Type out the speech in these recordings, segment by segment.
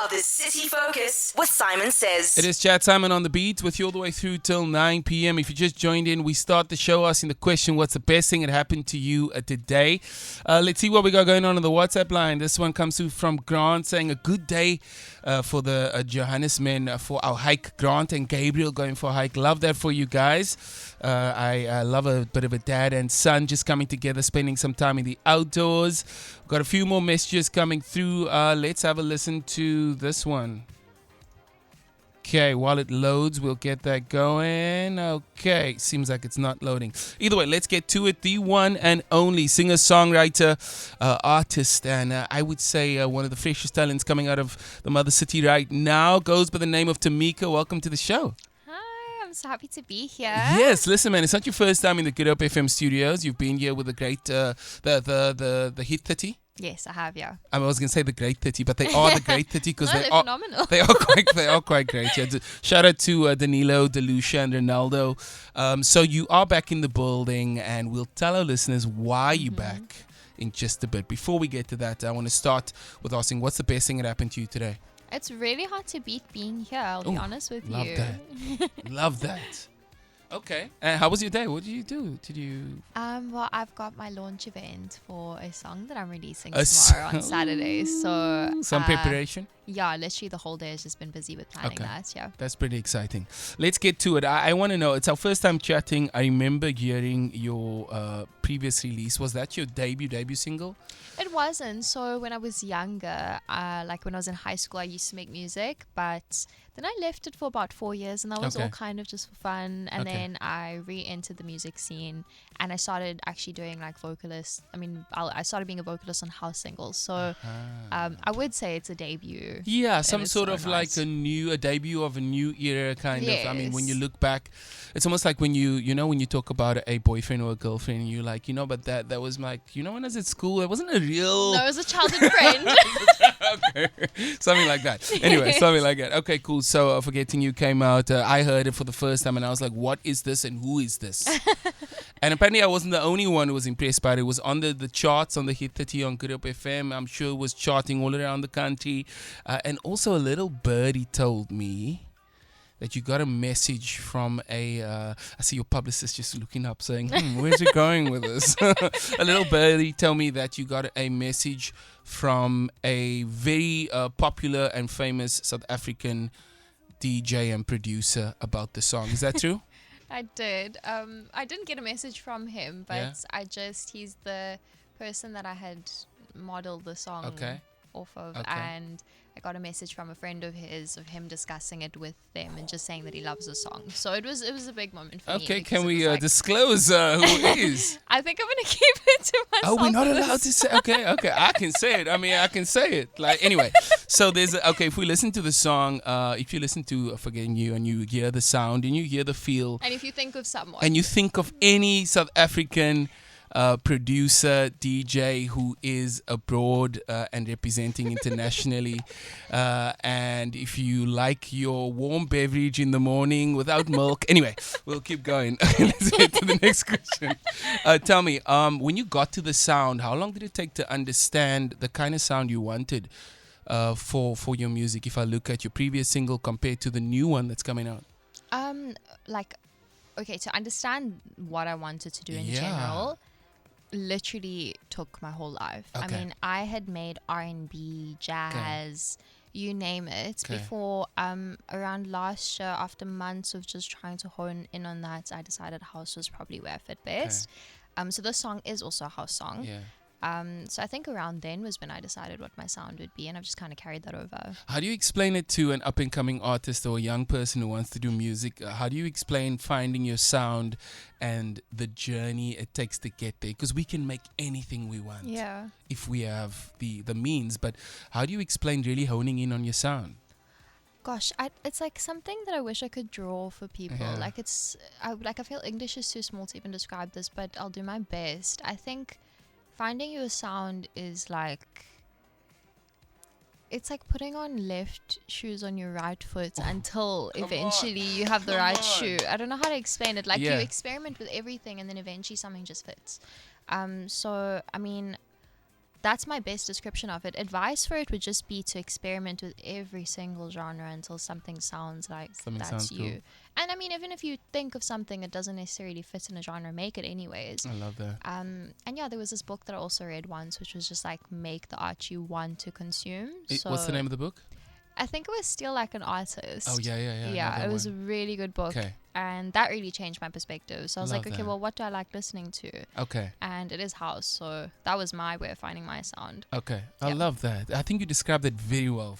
of the City Focus with Saaiman Says. It is Chad Saaiman on the beat with you all the way through till 9 p.m. If you just joined in, we start the show asking the question, what's the best thing that happened to you today? Let's see what we got going on the WhatsApp line. This one comes through from Grant saying a good day for the Johannes men for our hike. Grant and Gabriel going for a hike. Love that for you guys. I love a bit of a dad and son just coming together, spending some time in the outdoors. Got a few more messages coming through. Let's have a listen to this one. Okay, while it loads, we'll get that going. Okay, seems like it's not loading. Either way, let's get to it. The one and only singer-songwriter, artist, and I would say one of the freshest talents coming out of the mother city right now, goes by the name of Tymicah. Welcome to the show. Hi, I'm so happy to be here. Yes, listen, man, it's not your first time in the Good Hope FM studios. You've been here with the great, the Hit 30. Yes, I have, yeah. I was going to say the Great 30, but they are the Great 30 because No, they they're are phenomenal. they are quite great. Yeah. Shout out to Danilo, Delucia, and Ronaldo. So you are back in the building, and we'll tell our listeners why you're back in just a bit. Before we get to that, I want to start with asking, what's the best thing that happened to you today? It's really hard to beat being here, I'll be honest with Love you. that. Love that. Okay. And how was your day? What did you do? Well, I've got my launch event for a song that I'm releasing tomorrow on Saturday. So some preparation? Yeah, literally the whole day has just been busy with planning that, yeah. That's pretty exciting. Let's get to it. I want to know, it's our first time chatting. I remember hearing your previous release. Was that your debut single? It wasn't. So when I was younger, like when I was in high school, I used to make music, but then I left it for about 4 years, and that was all kind of just for fun. And then I re-entered the music scene, and I started actually doing like vocalist. I started being a vocalist on house singles. So I would say it's a debut. Yeah, some sort of like a debut of a new era kind of. I mean, when you look back, it's almost like when when you talk about a boyfriend or a girlfriend, and you're like, but that was like, when I was at school, it wasn't a real. No, it was a childhood friend. Okay. Something like that. Anyway, something like that. Okay, cool. So Forgetting You came out. I heard it for the first time, and I was like, what is this and who is this? And apparently I wasn't the only one who was impressed by it. It was on the charts on the Hit 30 on Good Hope FM. I'm sure it was charting all around the country. And also a little birdie told me that you got a message from I see your publicist just looking up saying, where's he going with this? A little birdie told me that you got a message from a very popular and famous South African DJ and producer about the song. Is that true? I did. I didn't get a message from him, but he's the person that I had modeled the song off of. And I got a message from a friend of his of him discussing it with them and just saying that he loves the song. So it was a big moment for me. Okay, can we disclose who it is? I think I'm going to keep it to myself. Oh, we're not allowed to say. Okay, I can say it. I can say it. Like anyway, so there's if we listen to the song, if you listen to Forgetting You and you hear the sound and you hear the feel, and if you think of someone, and you think of any South African producer, DJ who is abroad and representing internationally, and if you like your warm beverage in the morning without milk, anyway, we'll keep going. Let's get to the next question. Tell me, when you got to the sound, how long did it take to understand the kind of sound you wanted for your music? If I look at your previous single compared to the new one that's coming out, to understand what I wanted to do in general literally took my whole life. I had made R&B, jazz, you name it, before around last year, after months of just trying to hone in on that, I decided house was probably where I fit best. So this song is also a house song. So I think around then was when I decided what my sound would be, and I've just kind of carried that over. How do you explain it to an up-and-coming artist or a young person who wants to do music? How do you explain finding your sound and the journey it takes to get there? Because we can make anything we want if we have the means. But how do you explain really honing in on your sound? Gosh, it's like something that I wish I could draw for people. I feel English is too small to even describe this, but I'll do my best. I think finding your sound is like, it's like putting on left shoes on your right foot until eventually you have the right shoe. I don't know how to explain it. Like you experiment with everything and then eventually something just fits. So, that's my best description of it. Advice for it would just be to experiment with every single genre until something sounds like that's you. Cool. And I mean, even if you think of something that doesn't necessarily fit in a genre, make it anyways. I love that. And yeah, there was this book that I also read once, which was just like make the art you want to consume. What's the name of the book? I think it was Still Like an Artist. Oh, yeah. Yeah, it was a really good book. Okay. And that really changed my perspective. So I was Love like, okay, that. well, what do I like listening to? Okay. And it is house. So that was my way of finding my sound. Okay. I Yeah. love that. I think you described it very well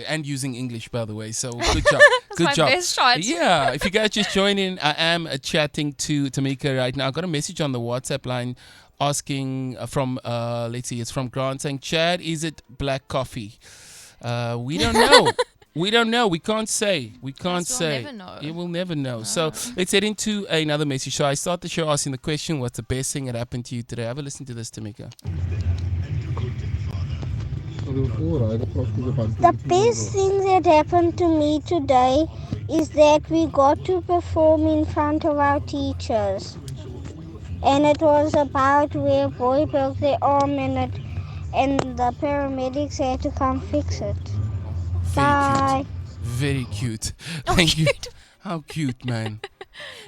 and using English, by the way. So good job. That's Good my job. best shot. Yeah. If you guys just join in, I am chatting to Tymicah right now. I got a message on the WhatsApp line asking from, let's see, it's from Grant saying, Chad, is it black coffee? We don't know. We don't know. We can't say. We can't say. We'll never know. You will never know. So let's head into another message. So I start the show asking the question, what's the best thing that happened to you today? Have a listen to this, Tymicah. The best thing that happened to me today is that we got to perform in front of our teachers. And it was about where a boy broke their arm and the paramedics had to come fix it. Bye. Very cute. Oh, Thank you. cute. How cute, man.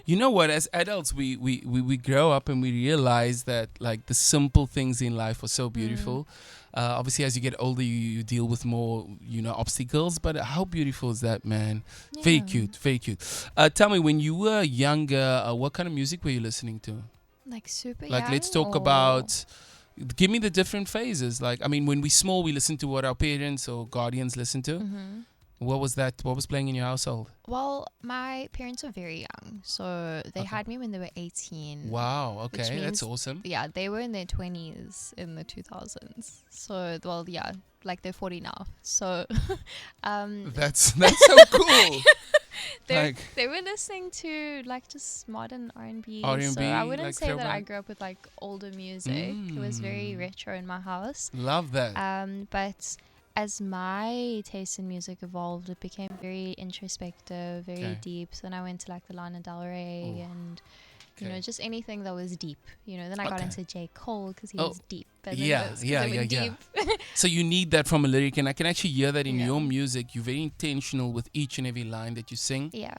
You know what? As adults, we grow up and we realize that like the simple things in life are so beautiful. Obviously, as you get older, you deal with more, obstacles. But how beautiful is that, man? Yeah. Very cute. Very cute. Tell me, when you were younger, what kind of music were you listening to? Like super Like, young, let's talk or- about. Give me the different phases. Like, I mean, when we're small, we listen to what our parents or guardians listen to. Mhm. What was that? What was playing in your household? Well, my parents were very young. So they had me when they were 18. Wow. Which Okay, that's means- awesome. Yeah, they were in their 20s in the 2000s. So, well, yeah, like they're 40 now. So, That's so cool. they were listening to like just modern R&B. R&B, So I wouldn't like say that I throwback? grew up with like older music. It was very retro in my house. Love that. But as my taste in music evolved, it became very introspective, very Okay. deep. So then I went to like the Lana Del Rey Ooh. and Okay. just anything that was deep. Then I got Okay. into J. Cole because he Oh, was deep. And then yeah, it was 'cause yeah, they were yeah, yeah. deep. So you need that from a lyric, and I can actually hear that in Yeah. your music. You're very intentional with each and every line that you sing. Yeah.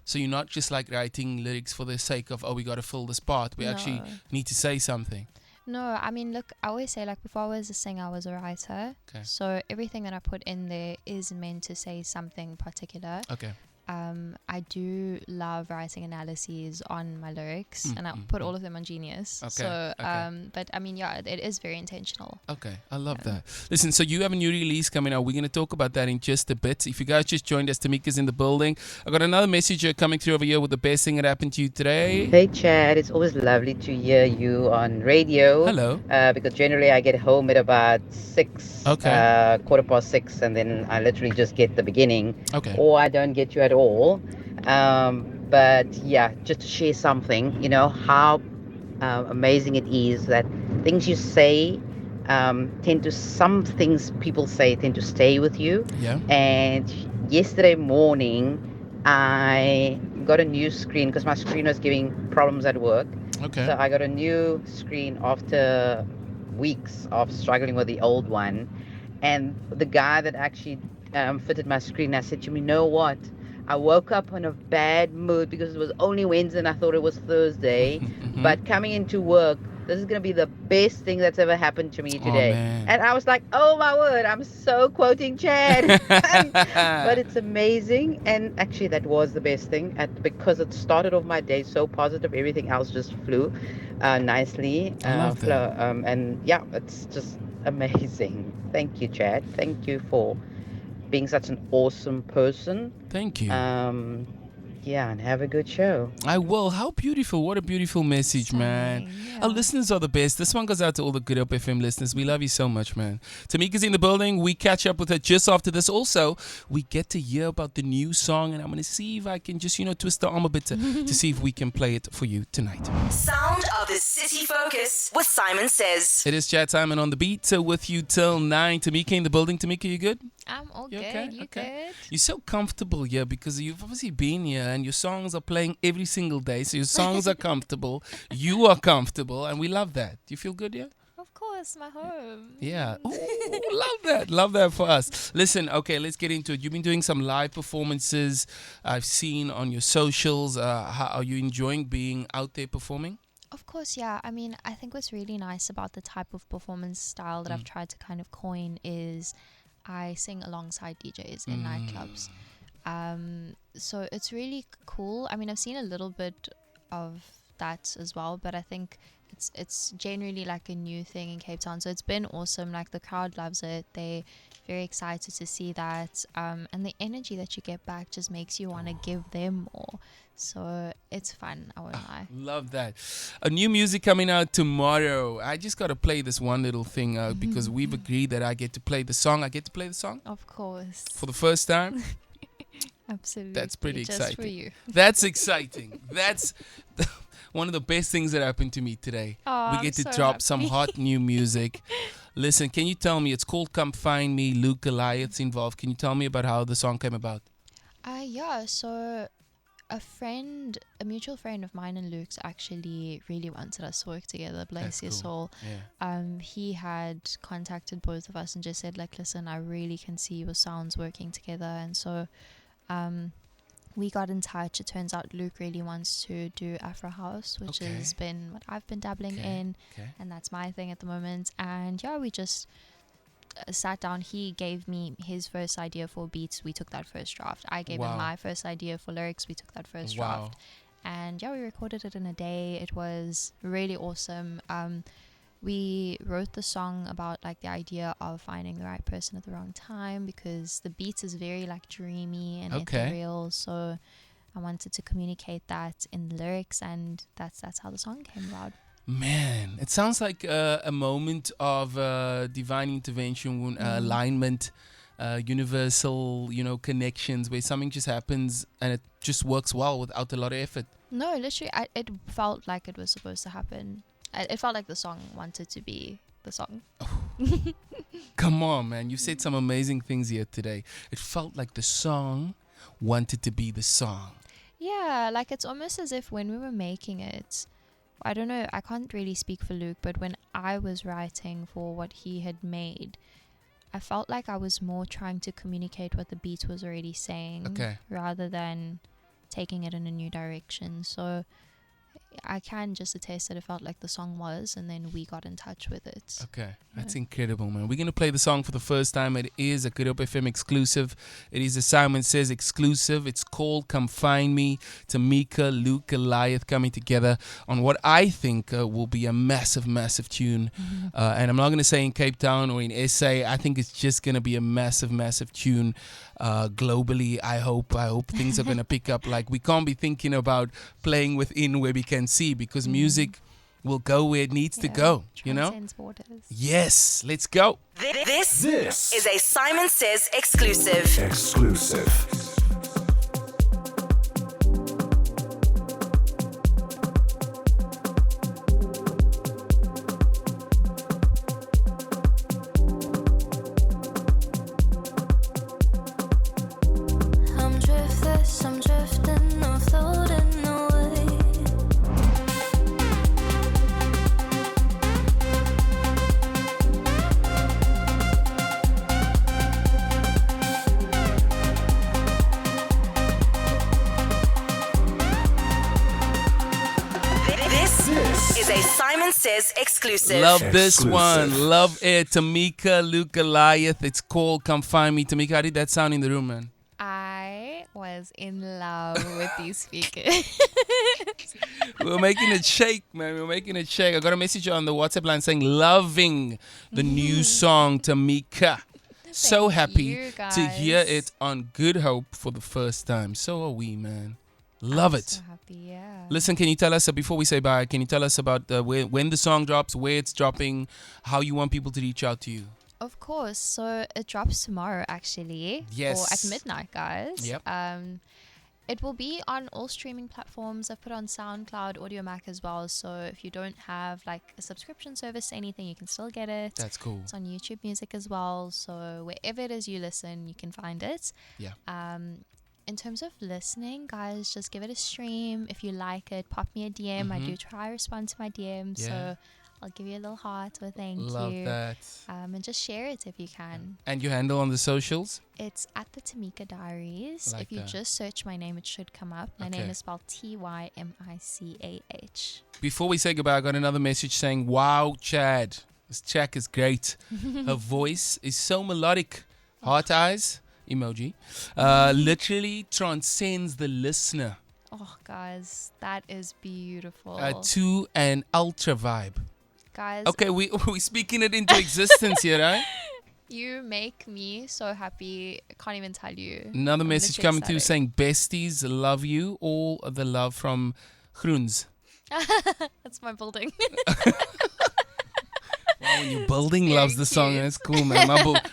So you're not just like writing lyrics for the sake of, we got to fill this part. We actually No. need to say something. No, I mean, look, I always say, like, before I was a singer, I was a writer. Okay. So everything that I put in there is meant to say something particular. Okay. I do love writing analyses on my lyrics, and I put all of them on Genius. Okay, So, okay. but I mean, yeah, it is very intentional. Okay, I love that. Listen, so you have a new release coming out. We're going to talk about that in just a bit. If you guys just joined us, Tymicah's in the building. I got another message coming through over here with the best thing that happened to you today. Hey Chad, it's always lovely to hear you on radio. Hello. Because generally I get home at about 6, Okay. 6:15, and then I literally just get the beginning, Okay. or I don't get you at all. But yeah, just to share something, how amazing it is that things you say some things people say tend to stay with you. Yeah. And yesterday morning, I got a new screen because my screen was giving problems at work. Okay. So I got a new screen after weeks of struggling with the old one. And the guy that actually fitted my screen, I said to him, you know what? I woke up in a bad mood because it was only Wednesday and I thought it was Thursday. But coming into work, this is going to be the best thing that's ever happened to me today. man. And I was like, oh my word, I'm so quoting Chad. But it's amazing. And actually that was the best thing because it started off my day so positive. Everything else just flew nicely. I love that. And yeah, it's just amazing. Thank you, Chad. Thank you for being such an awesome person. Thank you. Yeah, and have a good show. I will. How beautiful. What a beautiful message, man. Stunning, yeah. Our listeners are the best. This one goes out to all the Good Up FM listeners. We love you so much, man. Tymicah's in the building. We catch up with her just after this. Also, we get to hear about the new song, and I'm going to see if I can just, twist the arm a bit to see if we can play it for you tonight. Sound of the City Focus with Saaiman Says. It is Chad Saaiman on the beat, so with you till 9. Tymicah in the building. Tymicah, you good? I'm all You good. okay? You Okay. good? You're so comfortable here because you've obviously been here and your songs are playing every single day. So your songs are comfortable. You are comfortable, and we love that. Do you feel good here? Of course. course, my home. Yeah. Ooh, love that. Love that for us. Listen, okay, let's get into it. You've been doing some live performances I've seen on your socials. How are you enjoying being out there performing? Of course, yeah. I mean, I think what's really nice about the type of performance style that I've tried to kind of coin is I sing alongside DJs in nightclubs. So it's really cool. I mean, I've seen a little bit of that as well, but I think it's generally like a new thing in Cape Town. So it's been awesome. Like the crowd loves it. They're very excited to see that. And the energy that you get back just makes you want to give them more. So it's fun, I won't lie. Love that. A new music coming out tomorrow. I just got to play this one little thing out because we've agreed that I get to play the song. I get to play the song? Of course. For the first time? Absolutely. That's pretty just exciting. For you. That's exciting. That's one of the best things that happened to me today. Oh, we get to I'm so drop happy. some hot new music. Listen, can you tell me, it's called Come Find Me, Luke Goliath's involved. Can you tell me about how the song came about? Yeah, so a mutual friend of mine and Luke's actually really wanted us to work together, bless his soul. Yeah. He had contacted both of us and just said, like, listen, I really can see your sounds working together. And so we got in touch. It turns out Luke really wants to do Afro House, which has been what I've been dabbling in, and that's my thing at the moment. And yeah, we just sat down. He gave me his first idea for beats. We took that first draft. I gave him my first idea for lyrics. We took that first draft. And yeah, we recorded it in a day. It was really awesome. We wrote the song about like the idea of finding the right person at the wrong time, because the beats is very like dreamy and ethereal. So I wanted to communicate that in the lyrics, and that's how the song came about. Man, it sounds like a moment of divine intervention, alignment, universal, connections, where something just happens and it just works well without a lot of effort. No, literally, it felt like it was supposed to happen. It felt like the song wanted to be the song. Come on, man. You said some amazing things here today. It felt like the song wanted to be the song. Yeah, like it's almost as if when we were making it, I don't know, I can't really speak for Luke, but when I was writing for what he had made, I felt like I was more trying to communicate what the beat was already saying rather than taking it in a new direction. So I can just attest that it felt like the song was, and then we got in touch with it. Okay, that's incredible, man. We're going to play the song for the first time. It is a Good Hope FM exclusive. It is a Saaiman Says exclusive. It's called Come Find Me. Tymicah, Luke Goliath coming together on what I think will be a massive, massive tune. And I'm not going to say in Cape Town or in SA. I think it's just going to be a massive, massive tune globally. I hope things are going to pick up. Like, we can't be thinking about playing within where we can see, because music will go where it needs to go, Transcends borders. Yes, let's go. This is a Saaiman Says exclusive. I'm drifting, I'm floating away. This is a Saaiman Says exclusive. Love this one. Love it. Tymicah, Luke Goliath. It's called Come Find Me. Tymicah, how did that sound in the room, man? I was in love with these speakers. We're making it shake, man. We're making it shake. I got a message on the WhatsApp line saying, loving the new song, Tymicah. So happy to hear it on Good Hope for the first time. So are we, man. Love it. So happy, yeah. Listen, can you tell us, before we say bye, can you tell us about when the song drops, where it's dropping, how you want people to reach out to you? Of course. So it drops tomorrow, actually. Yes. Or at midnight, guys. Yep. It will be on all streaming platforms. I've put on SoundCloud, AudioMac as well. So if you don't have like a subscription service to anything, you can still get it. That's cool. It's on YouTube Music as well. So wherever it is you listen, you can find it. Yeah. In terms of listening, guys, just give it a stream. If you like it, pop me a DM. I do try to respond to my DM. Yeah. So I'll give you a little heart with thank Love you. that. And just share it if you can. And your handle on the socials? It's at the Tymicah Diaries. Like if you that. just search my name, it should come up. My Okay. name is spelled Tymicah. Before we say goodbye, I got another message saying, wow, Chad, this Chad is great. Her voice is so melodic. Heart eyes, emoji. Literally transcends the listener Oh, guys, that is beautiful. to an ultra vibe. Guys, Okay, we're speaking it into existence here, right? you make me so happy. I can't even tell you. Another I'm message literally coming through ecstatic. saying, besties, love you. All of the love from Groens. That's my building. Wow, when your building Very loves the song, cute. that's cool, man.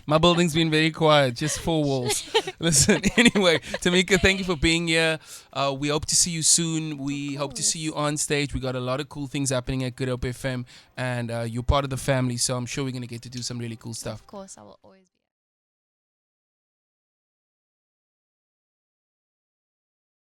My building's been very quiet, just 4 walls. Listen, anyway, Tymicah, thank you for being here. We hope to see you soon. We hope to see you on stage. We got a lot of cool things happening at Good Hope FM, and you're part of the family, so I'm sure we're going to get to do some really cool stuff. Of course, I will always be.